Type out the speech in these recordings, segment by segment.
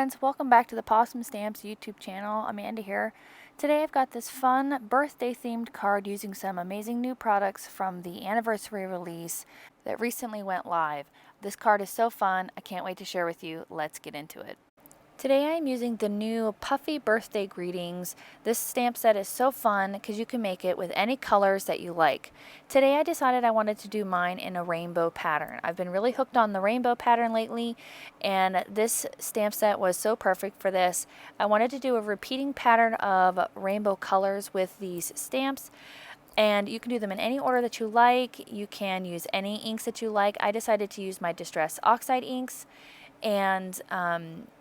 friends, welcome back to the Possum Stamps YouTube channel. Amanda here. Today I've got this fun birthday themed card using some amazing new products from the anniversary release that recently went live. This card is so fun, I can't wait to share with you. Let's get into it. Today I'm using the new Puffy birthday greetings. This stamp set is so fun because you can make it with any colors that you like. Today I decided I wanted to do mine in a rainbow pattern. I've been really hooked on the rainbow pattern lately, and this stamp set was so perfect for this. I wanted to do a repeating pattern of rainbow colors with these stamps. And you can do them in any order that you like. You can use any inks that you like. I decided to use my Distress Oxide inks. And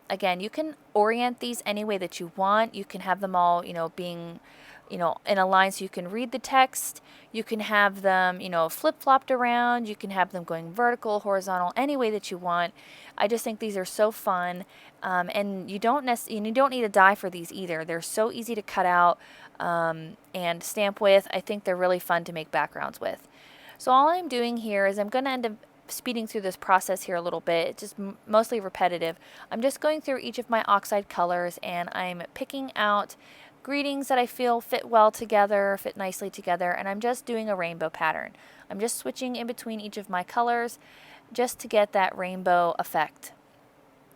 again, you can orient these any way that you want. You can have them all, being, in a line so you can read the text. You can have them, flip-flopped around. You can have them going vertical, horizontal, any way that you want. I just think these are so fun. And you don't need a die for these either. They're so easy to cut out and stamp with. I think they're really fun to make backgrounds with. So all I'm doing here is I'm going to end up speeding through this process here a little bit. It's just mostly repetitive. I'm just going through each of my oxide colors and I'm picking out greetings that I feel fit well together, fit nicely together, and I'm just doing a rainbow pattern. I'm just switching in between each of my colors just to get that rainbow effect.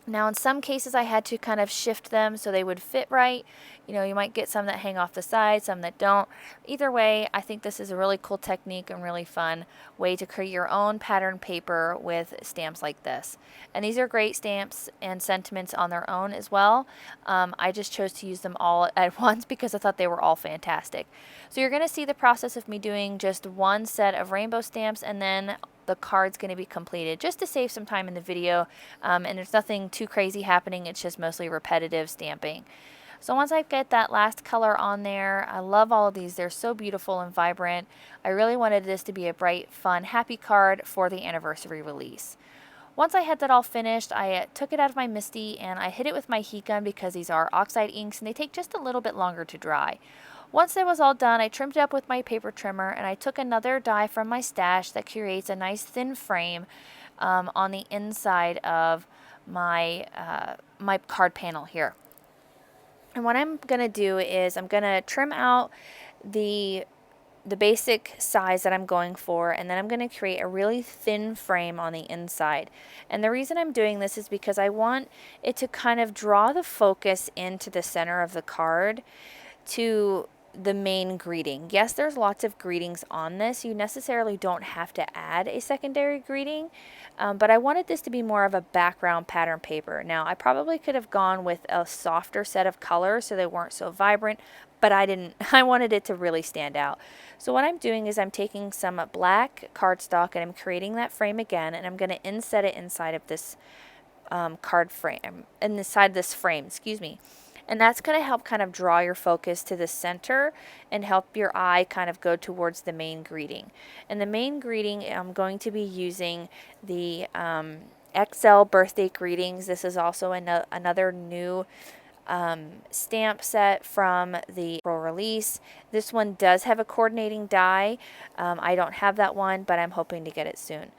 Now in some cases I had to kind of shift them so they would fit right. You might get some that hang off the side, some that don't. Either way, I think this is a really cool technique and really fun way to create your own pattern paper with stamps like this. And these are great stamps and sentiments on their own as well. I just chose to use them all at once because I thought they were all fantastic. So you're going to see the process of me doing just one set of rainbow stamps and then the card's going to be completed just to save some time in the video, and there's nothing too crazy happening. It's just mostly repetitive stamping. So once I get that last color on there, I love all of these. They're so beautiful and vibrant. I really wanted this to be a bright, fun, happy card for the anniversary release. Once I had that all finished, I took it out of my MISTI and I hit it with my heat gun because these are oxide inks and they take just a little bit longer to dry. Once it was all done, I trimmed it up with my paper trimmer and I took another die from my stash that creates a nice thin frame on the inside of my, my card panel here. And what I'm going to do is I'm going to trim out the basic size that I'm going for, and then I'm going to create a really thin frame on the inside. And the reason I'm doing this is because I want it to kind of draw the focus into the center of the card to the main greeting. Yes, there's lots of greetings on this. You necessarily don't have to add a secondary greeting, but I wanted this to be more of a background pattern paper. Now, I probably could have gone with a softer set of colors so they weren't so vibrant, but I didn't. I wanted it to really stand out. So what I'm doing is I'm taking some black cardstock and I'm creating that frame again, and I'm going to inset it inside of this card frame, inside this frame, excuse me. And that's going to help kind of draw your focus to the center and help your eye kind of go towards the main greeting. And the main greeting, I'm going to be using the XL birthday greetings. This is also another new stamp set from the release. This one does have a coordinating die. I don't have that one, but I'm hoping to get it soon.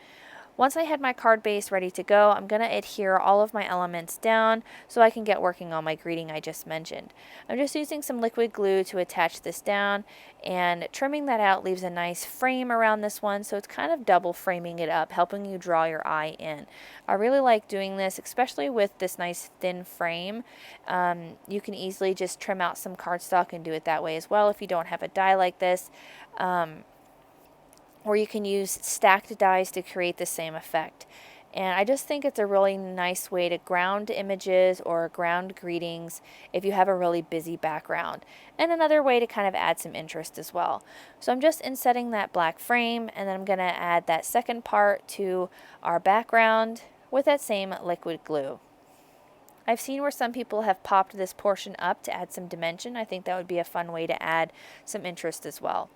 Once I had my card base ready to go, I'm going to adhere all of my elements down so I can get working on my greeting I just mentioned. I'm just using some liquid glue to attach this down, and trimming that out leaves a nice frame around this one, so it's kind of double framing it up, helping you draw your eye in. I really like doing this, especially with this nice thin frame. You can easily just trim out some cardstock and do it that way as well if you don't have a die like this. Or you can use stacked dies to create the same effect. And I just think it's a really nice way to ground images or ground greetings if you have a really busy background. And another way to kind of add some interest as well. So I'm just insetting that black frame, and then I'm going to add that second part to our background with that same liquid glue. I've seen where some people have popped this portion up to add some dimension. I think that would be a fun way to add some interest as well.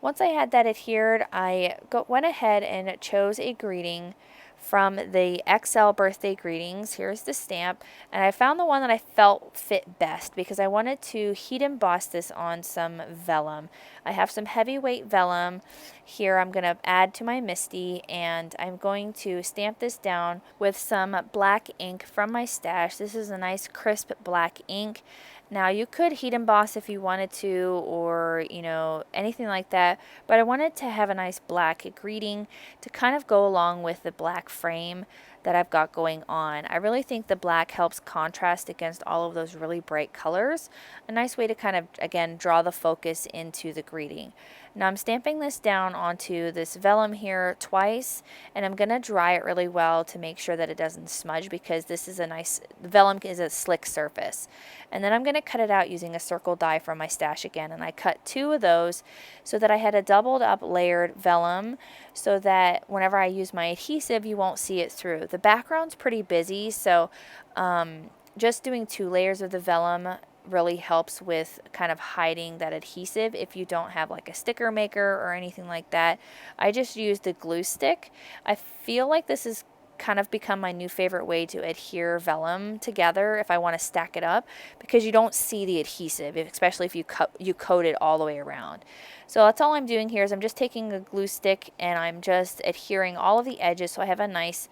Once I had that adhered, I went ahead and chose a greeting from the XL birthday greetings. Here's the stamp, and I found the one that I felt fit best because I wanted to heat emboss this on some vellum. I have some heavyweight vellum here I'm going to add to my MISTI, and I'm going to stamp this down with some black ink from my stash. This is a nice crisp black ink. Now you could heat emboss if you wanted to, or anything like that, but I wanted to have a nice black greeting to kind of go along with the black frame that I've got going on. I really think the black helps contrast against all of those really bright colors. A nice way to kind of, again, draw the focus into the greeting. Now I'm stamping this down onto this vellum here twice, and I'm going to dry it really well to make sure that it doesn't smudge, because this is the vellum is a slick surface. And then I'm going to cut it out using a circle die from my stash again, and I cut 2 of those so that I had a doubled up layered vellum, so that whenever I use my adhesive you won't see it through. The background's pretty busy, so just doing 2 layers of the vellum really helps with kind of hiding that adhesive if you don't have like a sticker maker or anything like that. I just used the glue stick. I feel like this has kind of become my new favorite way to adhere vellum together if I want to stack it up, because you don't see the adhesive, especially if you coat it all the way around. So that's all I'm doing here is I'm just taking a glue stick and I'm just adhering all of the edges so I have a nice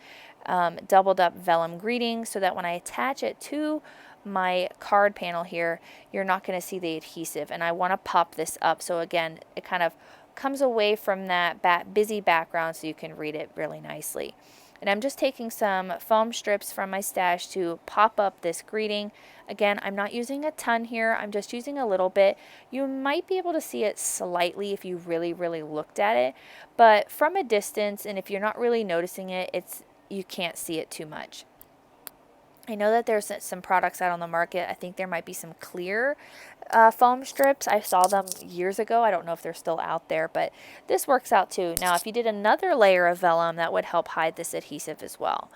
doubled up vellum greeting, so that when I attach it to my card panel here, you're not going to see the adhesive. And I want to pop this up so again it kind of comes away from that busy background so you can read it really nicely. And I'm just taking some foam strips from my stash to pop up this greeting. Again, I'm not using a ton here, I'm just using a little bit. You might be able to see it slightly if you really looked at it, but from a distance, and if you're not really noticing it, you can't see it too much. I know that there's some products out on the market. I think there might be some clear foam strips. I saw them years ago. I don't know if they're still out there, but this works out too. Now, if you did another layer of vellum, that would help hide this adhesive as well.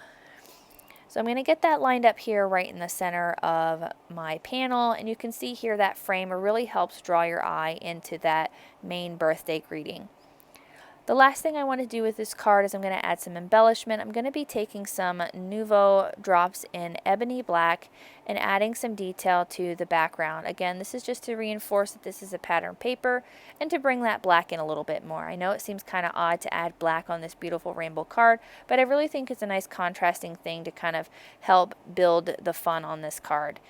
So I'm going to get that lined up here right in the center of my panel, and you can see here that frame really helps draw your eye into that main birthday greeting. The last thing I want to do with this card is I'm going to add some embellishment. I'm going to be taking some Nouveau drops in ebony black and adding some detail to the background. Again, this is just to reinforce that this is a pattern paper and to bring that black in a little bit more. I know it seems kind of odd to add black on this beautiful rainbow card, but I really think it's a nice contrasting thing to kind of help build the fun on this card.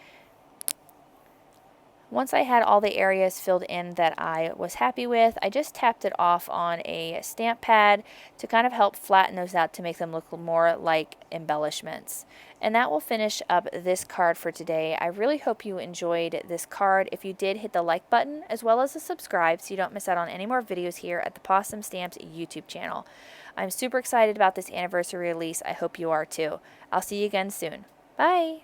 Once I had all the areas filled in that I was happy with, I just tapped it off on a stamp pad to kind of help flatten those out to make them look more like embellishments. And that will finish up this card for today. I really hope you enjoyed this card. If you did, hit the like button as well as the subscribe so you don't miss out on any more videos here at the Possum Stamps YouTube channel. I'm super excited about this anniversary release. I hope you are too. I'll see you again soon. Bye!